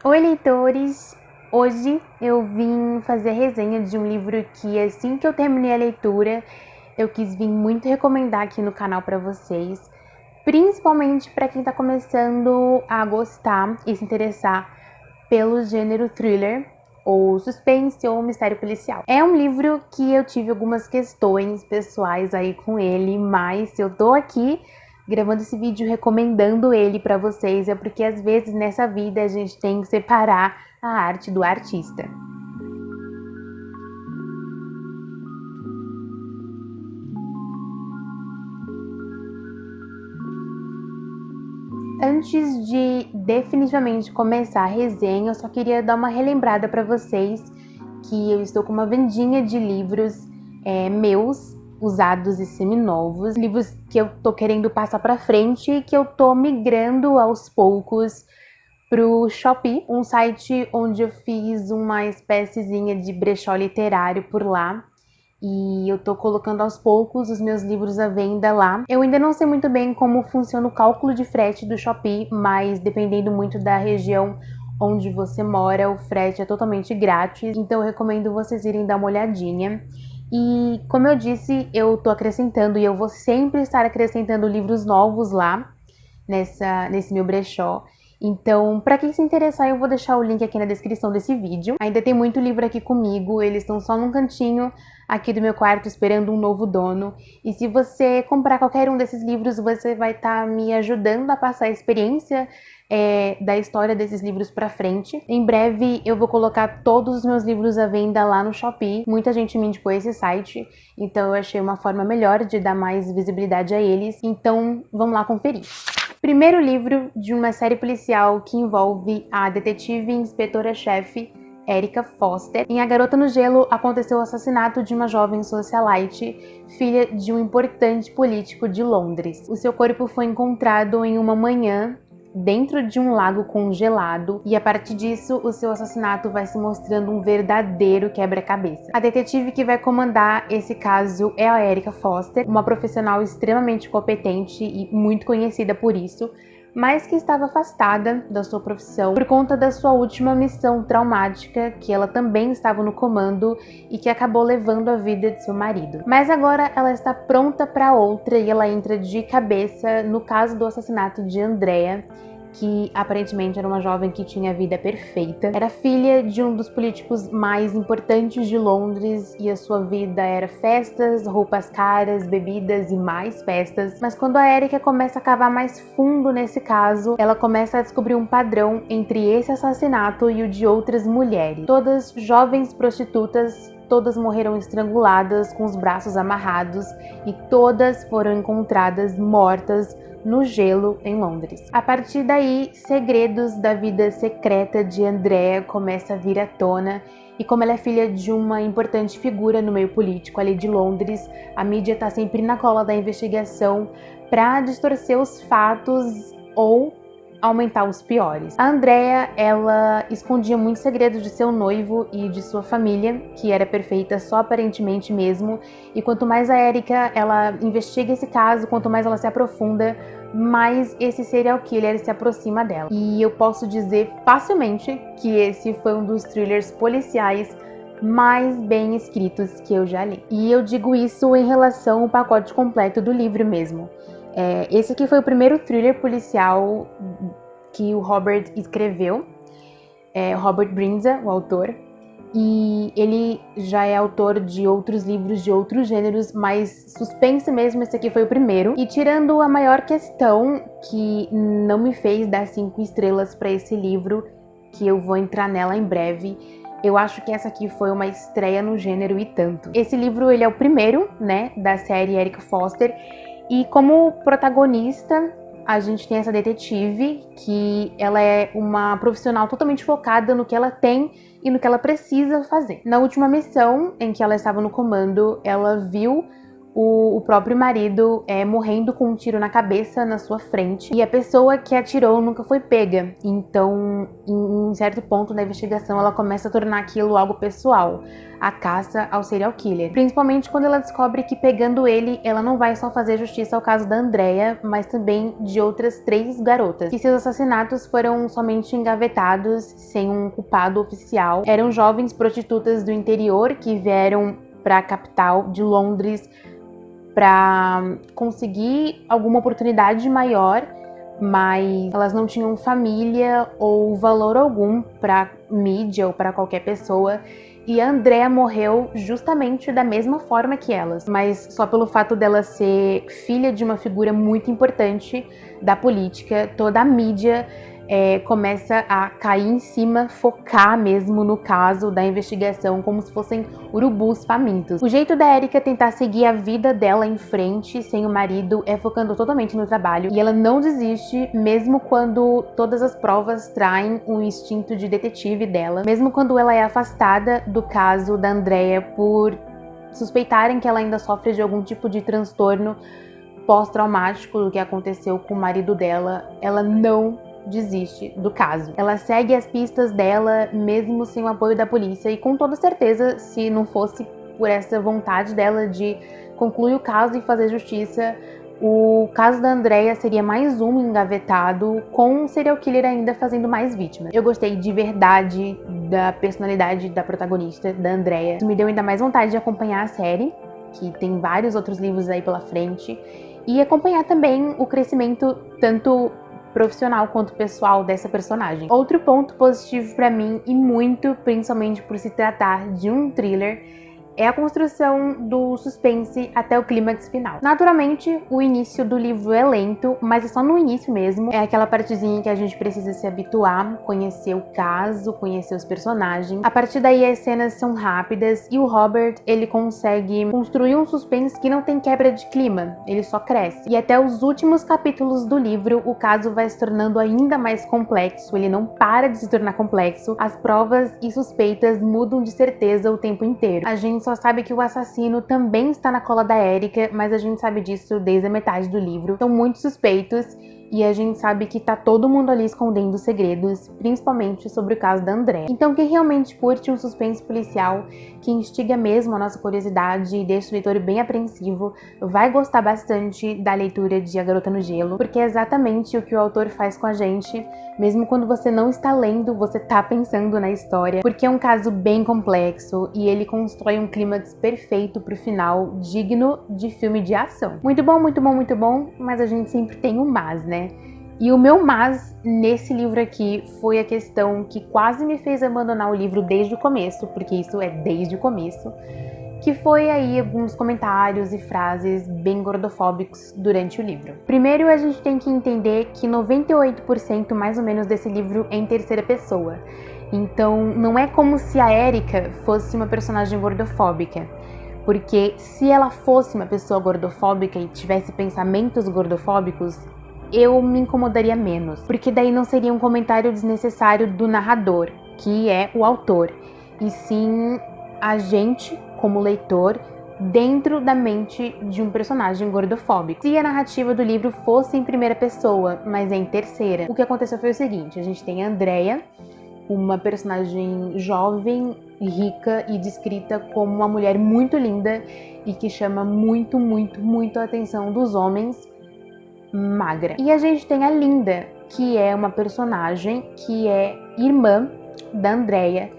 Oi, leitores! Hoje eu vim fazer a resenha de um livro que, assim que eu terminei a leitura, eu quis vir muito recomendar aqui no canal para vocês, principalmente para quem está começando a gostar e se interessar pelo gênero thriller, ou suspense, ou mistério policial. É um livro que eu tive algumas questões pessoais aí com ele, mas eu tô aqui gravando esse vídeo recomendando ele pra vocês, é porque às vezes nessa vida a gente tem que separar a arte do artista. Antes de definitivamente começar a resenha, eu só queria dar uma relembrada para vocês que eu estou com uma vendinha de livros meus, usados e seminovos, livros que eu tô querendo passar para frente e que eu tô migrando aos poucos pro Shopee, um site onde eu fiz uma espéciezinha de brechó literário por lá. E eu tô colocando aos poucos os meus livros à venda lá. Eu ainda não sei muito bem como funciona o cálculo de frete do Shopee, mas dependendo muito da região onde você mora, o frete é totalmente grátis, então eu recomendo vocês irem dar uma olhadinha. E como eu disse, eu tô acrescentando e eu vou sempre estar acrescentando livros novos lá nesse meu brechó. Então, para quem se interessar, eu vou deixar o link aqui na descrição desse vídeo. Ainda tem muito livro aqui comigo, eles estão só num cantinho aqui do meu quarto esperando um novo dono. E se você comprar qualquer um desses livros, você vai estar me ajudando a passar a experiência da história desses livros para frente. Em breve eu vou colocar todos os meus livros à venda lá no Shopee. Muita gente me indicou esse site, então eu achei uma forma melhor de dar mais visibilidade a eles. Então, vamos lá conferir. Primeiro livro de uma série policial que envolve a detetive e inspetora-chefe Erica Foster. Em A Garota no Gelo, aconteceu o assassinato de uma jovem socialite, filha de um importante político de Londres. O seu corpo foi encontrado em uma manhã dentro de um lago congelado, e a partir disso o seu assassinato vai se mostrando um verdadeiro quebra-cabeça. A detetive que vai comandar esse caso é a Erica Foster, uma profissional extremamente competente e muito conhecida por isso, mas que estava afastada da sua profissão por conta da sua última missão traumática, que ela também estava no comando e que acabou levando a vida de seu marido. Mas agora ela está pronta para outra e ela entra de cabeça no caso do assassinato de Andrea, que aparentemente era uma jovem que tinha a vida perfeita. Era filha de um dos políticos mais importantes de Londres e a sua vida era festas, roupas caras, bebidas e mais festas. Mas quando a Erica começa a cavar mais fundo nesse caso, ela começa a descobrir um padrão entre esse assassinato e o de outras mulheres. Todas jovens prostitutas, todas morreram estranguladas com os braços amarrados e todas foram encontradas mortas no gelo em Londres. A partir daí, segredos da vida secreta de Andrea começam a vir à tona, e como ela é filha de uma importante figura no meio político ali de Londres, a mídia está sempre na cola da investigação para distorcer os fatos ou aumentar os piores. A Andrea, ela escondia muitos segredos de seu noivo e de sua família, que era perfeita só aparentemente mesmo, e quanto mais a Erica, ela investiga esse caso, quanto mais ela se aprofunda, mais esse serial killer se aproxima dela. E eu posso dizer facilmente que esse foi um dos thrillers policiais mais bem escritos que eu já li. E eu digo isso em relação ao pacote completo do livro mesmo. Esse aqui foi o primeiro thriller policial que o Robert escreveu, Robert Brinza, o autor, e ele já é autor de outros livros de outros gêneros, mas suspense mesmo, esse aqui foi o primeiro. E tirando a maior questão que não me fez dar 5 estrelas para esse livro, que eu vou entrar nela em breve, eu acho que essa aqui foi uma estreia no gênero e tanto. Esse livro, ele é o primeiro, né, da série Erica Foster, e como protagonista, a gente tem essa detetive, que ela é uma profissional totalmente focada no que ela tem e no que ela precisa fazer. Na última missão em que ela estava no comando, ela viu o próprio marido morrendo com um tiro na cabeça na sua frente, e a pessoa que atirou nunca foi pega. Então, em um certo ponto da investigação, ela começa a tornar aquilo algo pessoal, a caça ao serial killer. Principalmente quando ela descobre que pegando ele, ela não vai só fazer justiça ao caso da Andrea, mas também de outras 3 garotas, que seus assassinatos foram somente engavetados, sem um culpado oficial. Eram jovens prostitutas do interior que vieram para a capital de Londres para conseguir alguma oportunidade maior, mas elas não tinham família ou valor algum para mídia ou para qualquer pessoa. E a Andrea morreu justamente da mesma forma que elas, mas só pelo fato dela ser filha de uma figura muito importante da política, toda a mídia começa a cair em cima, focar mesmo no caso da investigação, como se fossem urubus famintos. O jeito da Erika tentar seguir a vida dela em frente, sem o marido, é focando totalmente no trabalho, e ela não desiste, mesmo quando todas as provas traem o instinto de detetive dela, mesmo quando ela é afastada do caso da Andrea por suspeitarem que ela ainda sofre de algum tipo de transtorno pós-traumático do que aconteceu com o marido dela. Ela não desiste do caso. Ela segue as pistas dela, mesmo sem o apoio da polícia, e com toda certeza, se não fosse por essa vontade dela de concluir o caso e fazer justiça, o caso da Andrea seria mais um engavetado, com um serial killer ainda fazendo mais vítimas. Eu gostei de verdade da personalidade da protagonista, da Andrea. Isso me deu ainda mais vontade de acompanhar a série, que tem vários outros livros aí pela frente, e acompanhar também o crescimento tanto profissional quanto pessoal dessa personagem. Outro ponto positivo pra mim, e muito, principalmente por se tratar de um thriller, é a construção do suspense até o clímax final. Naturalmente, o início do livro é lento, mas é só no início mesmo. É aquela partezinha que a gente precisa se habituar, conhecer o caso, conhecer os personagens. A partir daí as cenas são rápidas e o Robert, ele consegue construir um suspense que não tem quebra de clima, ele só cresce. E até os últimos capítulos do livro, o caso vai se tornando ainda mais complexo, ele não para de se tornar complexo. As provas e suspeitas mudam de certeza o tempo inteiro. A gente só sabe que o assassino também está na cola da Erika, mas a gente sabe disso desde a metade do livro. São muito suspeitos e a gente sabe que tá todo mundo ali escondendo segredos, principalmente sobre o caso da Andrea. Então quem realmente curte um suspense policial, que instiga mesmo a nossa curiosidade e deixa o leitor bem apreensivo, vai gostar bastante da leitura de A Garota no Gelo, porque é exatamente o que o autor faz com a gente, mesmo quando você não está lendo, você tá pensando na história, porque é um caso bem complexo e ele constrói um clímax perfeito pro final, digno de filme de ação. Muito bom, muito bom, muito bom, mas a gente sempre tem um mas, né? E o meu mas nesse livro aqui foi a questão que quase me fez abandonar o livro desde o começo, porque isso é desde o começo, que foi aí alguns comentários e frases bem gordofóbicos durante o livro. Primeiro, a gente tem que entender que 98% mais ou menos desse livro é em terceira pessoa. Então, não é como se a Erika fosse uma personagem gordofóbica. Porque se ela fosse uma pessoa gordofóbica e tivesse pensamentos gordofóbicos, eu me incomodaria menos. Porque daí não seria um comentário desnecessário do narrador, que é o autor, e sim a gente, como leitor, dentro da mente de um personagem gordofóbico. Se a narrativa do livro fosse em primeira pessoa, mas é em terceira, o que aconteceu foi o seguinte: a gente tem a Andrea, uma personagem jovem, rica e descrita como uma mulher muito linda e que chama muito, muito, muito a atenção dos homens, magra. E a gente tem a Linda, que é uma personagem que é irmã da Andrea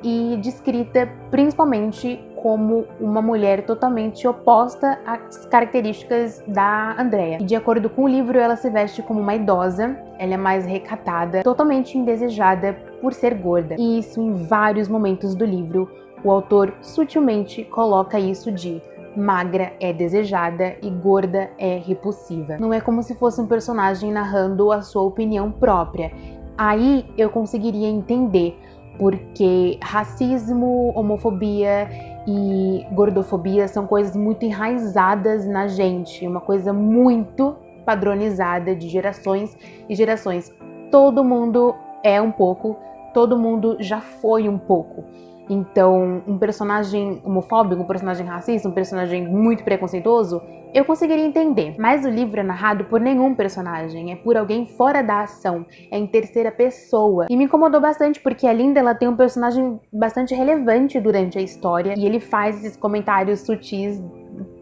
e descrita principalmente como uma mulher totalmente oposta às características da Andrea. E de acordo com o livro, ela se veste como uma idosa, ela é mais recatada, totalmente indesejada por ser gorda. E isso em vários momentos do livro, o autor sutilmente coloca isso de magra é desejada e gorda é repulsiva. Não é como se fosse um personagem narrando a sua opinião própria. Aí eu conseguiria entender porque racismo, homofobia e gordofobia são coisas muito enraizadas na gente, uma coisa muito padronizada de gerações e gerações. Todo mundo é um pouco, todo mundo já foi um pouco. Então, um personagem homofóbico, um personagem racista, um personagem muito preconceituoso, eu conseguiria entender. Mas o livro é narrado por nenhum personagem, é por alguém fora da ação, é em terceira pessoa. E me incomodou bastante porque a Linda, ela tem um personagem bastante relevante durante a história e ele faz esses comentários sutis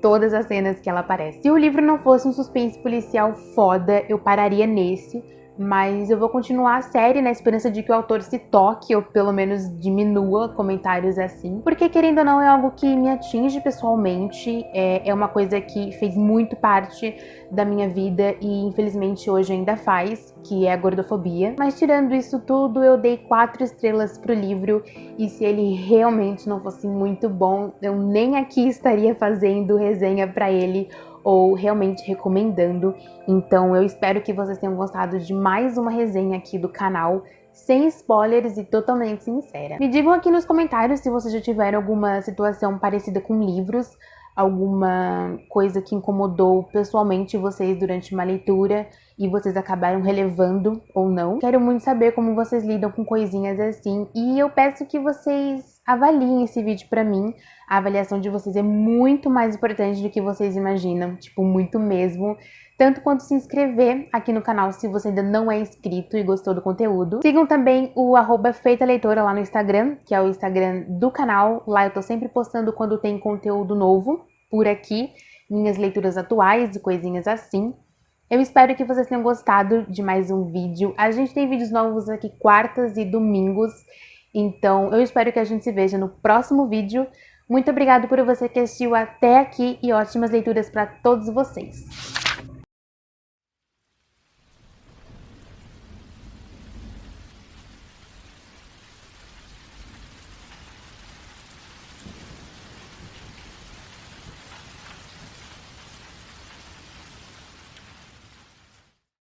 todas as cenas que ela aparece. Se o livro não fosse um suspense policial foda, eu pararia nesse. Mas eu vou continuar a série na esperança de que o autor se toque ou pelo menos diminua comentários assim. Porque, querendo ou não, é algo que me atinge pessoalmente. É uma coisa que fez muito parte da minha vida e infelizmente hoje ainda faz, que é a gordofobia. Mas tirando isso tudo, eu dei 4 estrelas pro livro e se ele realmente não fosse muito bom, eu nem aqui estaria fazendo resenha pra ele ou realmente recomendando. Então eu espero que vocês tenham gostado de mais uma resenha aqui do canal, sem spoilers e totalmente sincera. Me digam aqui nos comentários se vocês já tiveram alguma situação parecida com livros, alguma coisa que incomodou pessoalmente vocês durante uma leitura e vocês acabaram relevando ou não. Quero muito saber como vocês lidam com coisinhas assim e eu peço que vocês avaliem esse vídeo pra mim. A avaliação de vocês é muito mais importante do que vocês imaginam, tipo, muito mesmo. Tanto quanto se inscrever aqui no canal se você ainda não é inscrito e gostou do conteúdo. Sigam também o @feitaleitora lá no Instagram, que é o Instagram do canal. Lá eu tô sempre postando quando tem conteúdo novo por aqui, minhas leituras atuais e coisinhas assim. Eu espero que vocês tenham gostado de mais um vídeo. A gente tem vídeos novos aqui quartas e domingos, então eu espero que a gente se veja no próximo vídeo. Muito obrigada por você que assistiu até aqui e ótimas leituras para todos vocês!